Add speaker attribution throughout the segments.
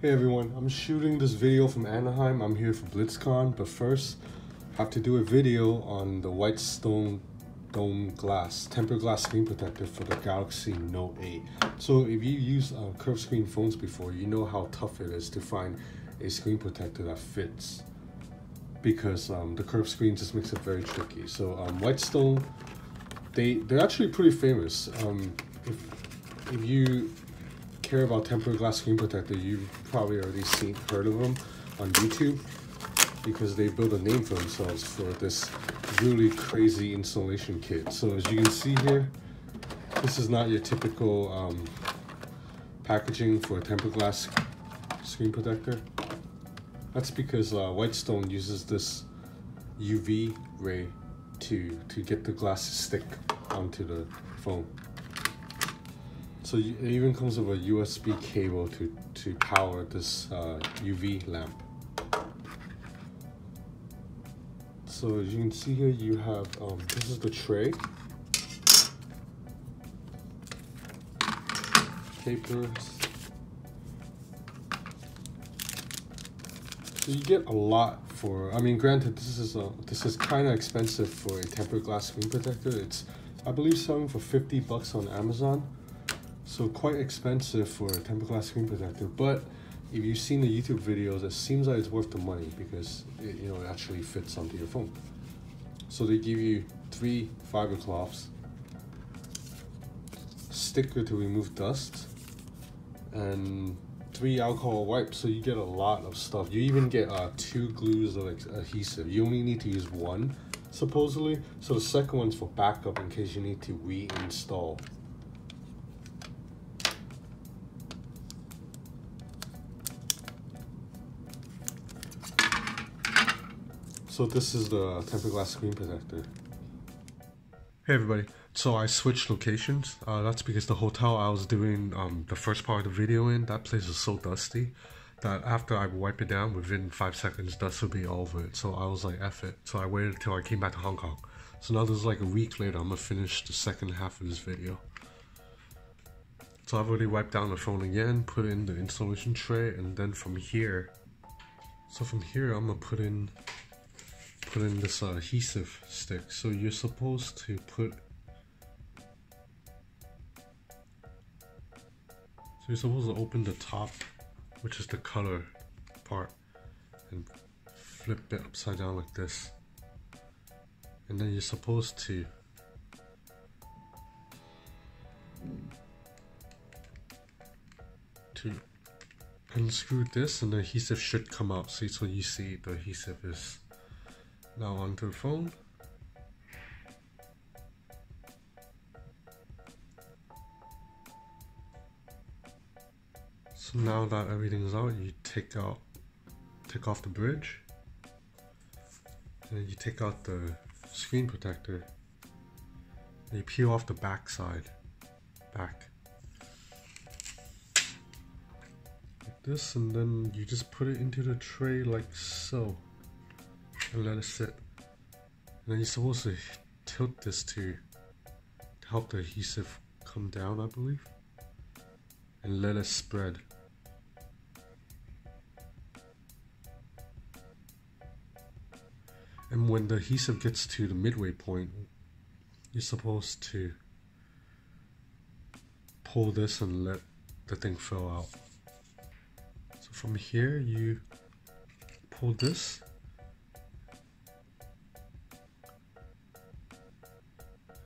Speaker 1: Hey everyone, I'm shooting this video from Anaheim. I'm here for BlitzCon, but first I have to do a video on the Whitestone Dome glass, tempered glass screen protector for the Galaxy Note 8. So if you use curved screen phones before, you know how tough it is to find a screen protector that fits, because the curved screen just makes it very tricky. So Whitestone, they're actually pretty famous. If you care about tempered glass screen protector, you've probably already heard of them on YouTube, because they built a name for themselves for this really crazy installation kit. So as you can see here, this is not your typical packaging for a tempered glass screen protector. That's because Whitestone uses this UV ray to get the glass to stick onto the phone. So it even comes with a USB cable to power this UV lamp. So as you can see here, you have, this is the tray. Papers. So you get a lot for, I mean, granted, this is kind of expensive for a tempered glass screen protector. It's, I believe, selling for 50 bucks on Amazon. So quite expensive for a tempered glass screen protector, but if you've seen the YouTube videos, it seems like it's worth the money because it actually fits onto your phone. So they give you 3 fiber cloths, sticker to remove dust, and 3 alcohol wipes. So you get a lot of stuff. You even get 2 glues of adhesive. You only need to use 1, supposedly. So the second one's for backup in case you need to reinstall. So this is the tempered glass screen protector. Hey everybody, so I switched locations. That's because the hotel I was doing the first part of the video in, that place was so dusty that after I wipe it down, within 5 seconds, dust would be all over it. So I was like, F it. So I waited till I came back to Hong Kong. So now this is like a week later, I'm gonna finish the second half of this video. So I've already wiped down the phone again, put in the installation tray, and then from here, I'm gonna put in this adhesive stick. So you're supposed to open the top, which is the color part, and flip it upside down like this, and then you're supposed to unscrew this, and the adhesive should come out. So you see the adhesive is now onto the phone. So now that everything's out, you take off the bridge, and then you take out the screen protector, and you peel off the back, like this, and then you just put it into the tray like so, and let it sit. And then you're supposed to tilt this to help the adhesive come down, I believe, and let it spread. And when the adhesive gets to the midway point, you're supposed to pull this and let the thing fill out. So from here, you pull this,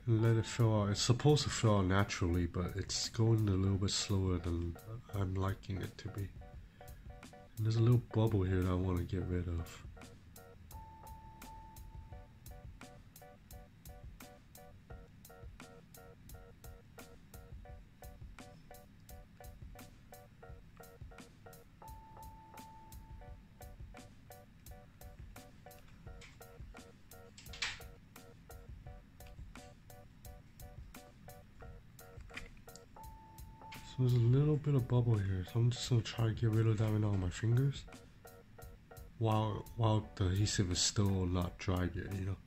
Speaker 1: and let it fill out. It's supposed to fill out naturally, but it's going a little bit slower than I'm liking it to be. And there's a little bubble here that I want to get rid of. So there's a little bit of bubble here, so I'm just gonna try to get rid of that with all my fingers while the adhesive is still not dry yet, you know.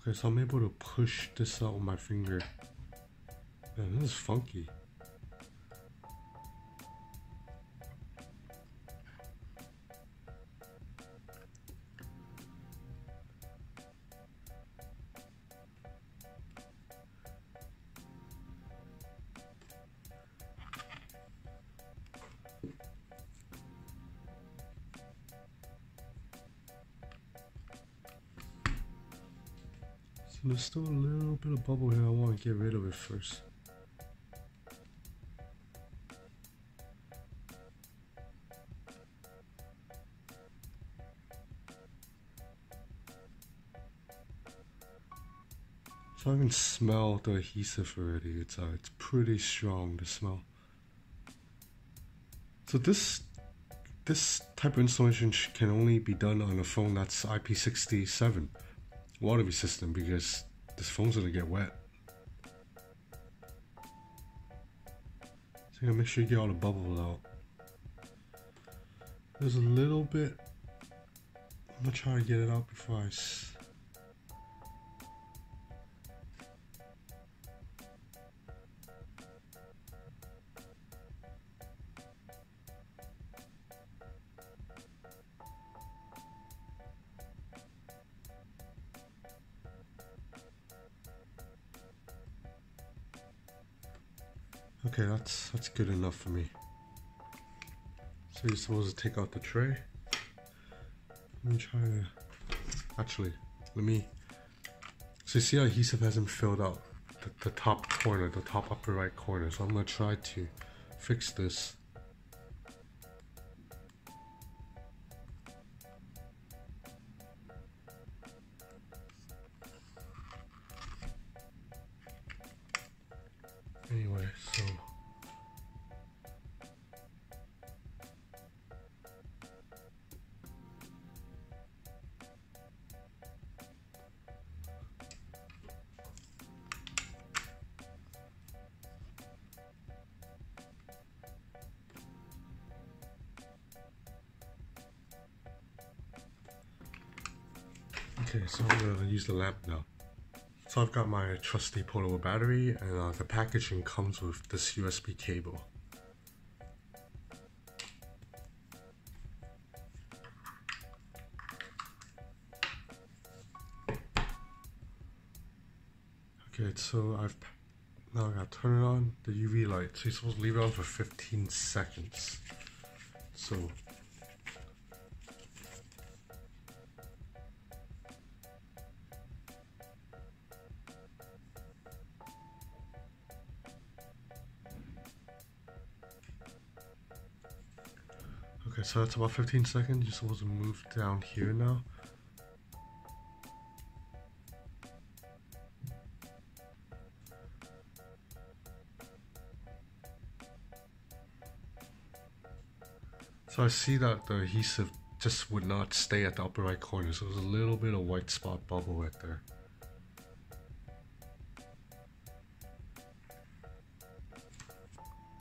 Speaker 1: Okay, so I'm able to push this out with my finger. Man, this is funky. So there's still a little bit of bubble here. I want to get rid of it first. So I can smell the adhesive already. It's pretty strong, the smell. So this type of installation can only be done on a phone that's IP67 water resistant, because this phone's gonna get wet. So you gotta make sure you get all the bubbles out. There's a little bit. I'm gonna try to get it out before I Okay, that's good enough for me. So you're supposed to take out the tray. Let me try to, actually, so you see how adhesive hasn't filled out the top corner, the top upper right corner. So I'm gonna try to fix this. Anyway, so okay, so I'm gonna use the lamp now. So I've got my trusty portable battery, and the packaging comes with this USB cable. Okay, so now I gotta turn it on, the UV light. So you're supposed to leave it on for 15 seconds. So okay, so that's about 15 seconds. You're supposed to move down here now. So I see that the adhesive just would not stay at the upper right corner, so there's a little bit of white spot bubble right there.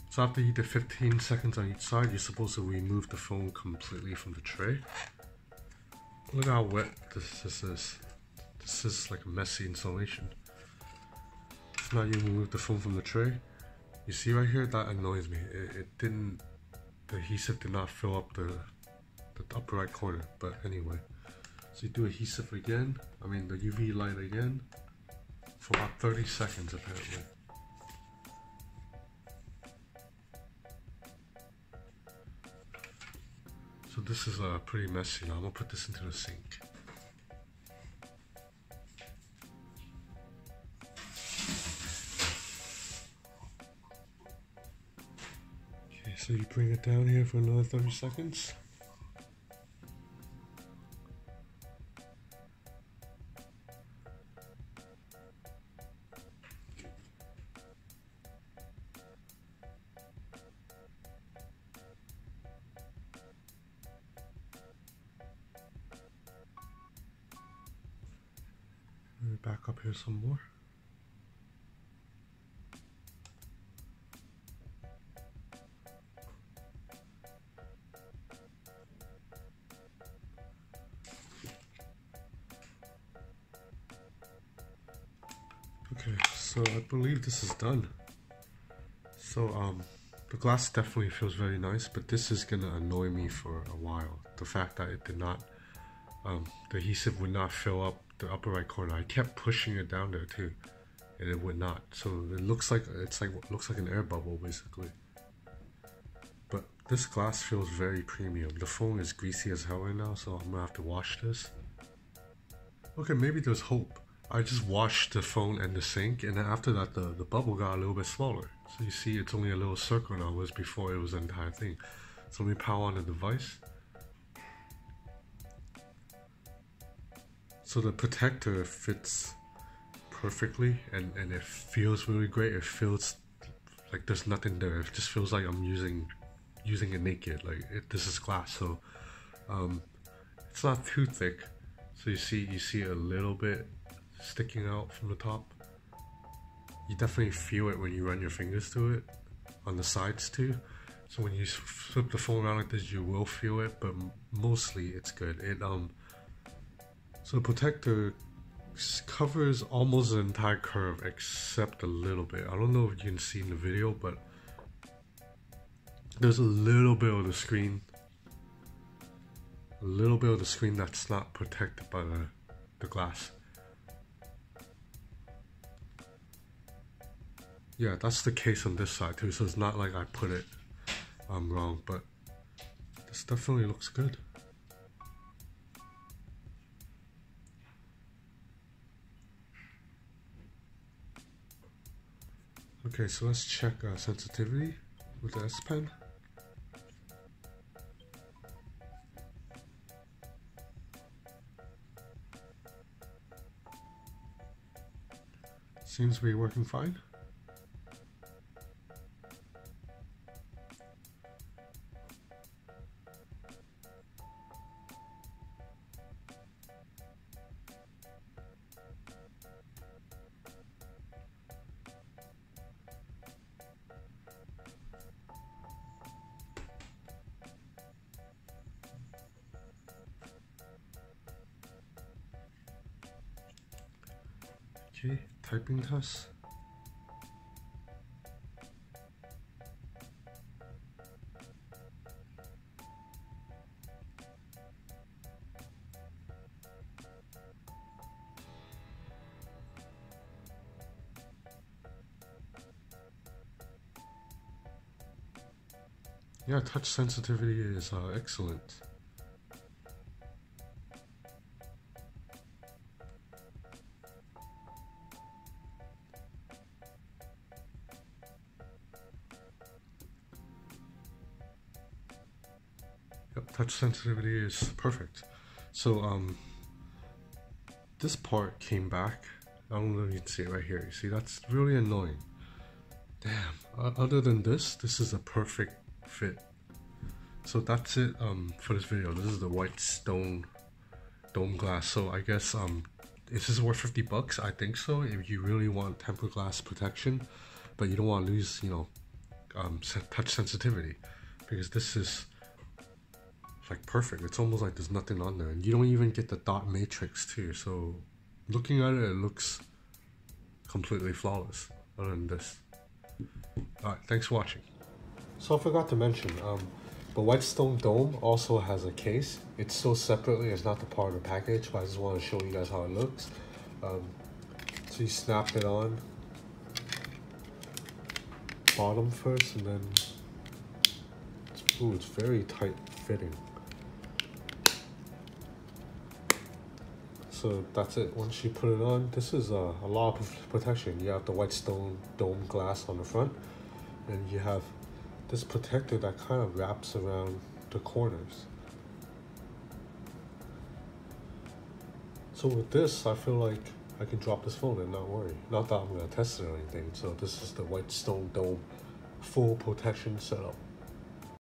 Speaker 1: So after you did 15 seconds on each side, you're supposed to remove the phone completely from the tray. Look how wet this is. This is like a messy installation. So now you remove the phone from the tray. You see right here, that annoys me. The adhesive did not fill up the upper right corner, but anyway. So you do adhesive again, the UV light again, for about 30 seconds apparently. So this is pretty messy now. I'm gonna put this into the sink. Okay, so you bring it down here for another 30 seconds. Back up here some more. So I believe this is done. So the glass definitely feels very nice, but this is gonna annoy me for a while. The fact that it did not, the adhesive would not fill up the upper right corner. I kept pushing it down there too, and it would not. So it looks like looks like an air bubble basically. But this glass feels very premium. The phone is greasy as hell right now, so I'm gonna have to wash this. Okay, maybe there's hope. I just washed the phone and the sink, and then after that the bubble got a little bit smaller. So you see it's only a little circle now, whereas before it was the entire thing. So let me power on the device. So the protector fits perfectly, and it feels really great. It feels like there's nothing there. It just feels like I'm using it naked. Like this is glass, so it's not too thick. So you see a little bit sticking out from the top. You definitely feel it when you run your fingers through it on the sides too. So when you flip the phone around like this, you will feel it, but mostly it's good. So the protector covers almost the entire curve except a little bit. I don't know if you can see in the video, but there's a little bit of the screen, that's not protected by the glass. Yeah, that's the case on this side too, so it's not like I put it wrong, but this definitely looks good. Okay, so let's check sensitivity with the S Pen. Seems to be working fine. Okay, typing test. Yeah, touch sensitivity is excellent. Yep, touch sensitivity is perfect. So this part came back. I don't know if you can see it right here. You see, that's really annoying. Damn. Other than this is a perfect fit. So that's it for this video. This is the Whitestone Dome glass. So I guess is this worth 50 bucks? I think so, if you really want tempered glass protection, but you don't want to lose, you know, touch sensitivity, because this is like perfect. It's almost like there's nothing on there, and you don't even get the dot matrix too. So looking at it, it looks completely flawless other than this. Alright, thanks for watching. So I forgot to mention, the Whitestone Dome also has a case. It's still separately, it's not the part of the package, but I just want to show you guys how it looks. So you snap it on bottom first, and then it's very tight fitting. So that's it. Once you put it on, this is a lot of protection. You have the Whitestone Dome glass on the front, and you have this protector that kind of wraps around the corners. So with this, I feel like I can drop this phone and not worry. Not that I'm going to test it or anything. So this is the Whitestone Dome full protection setup.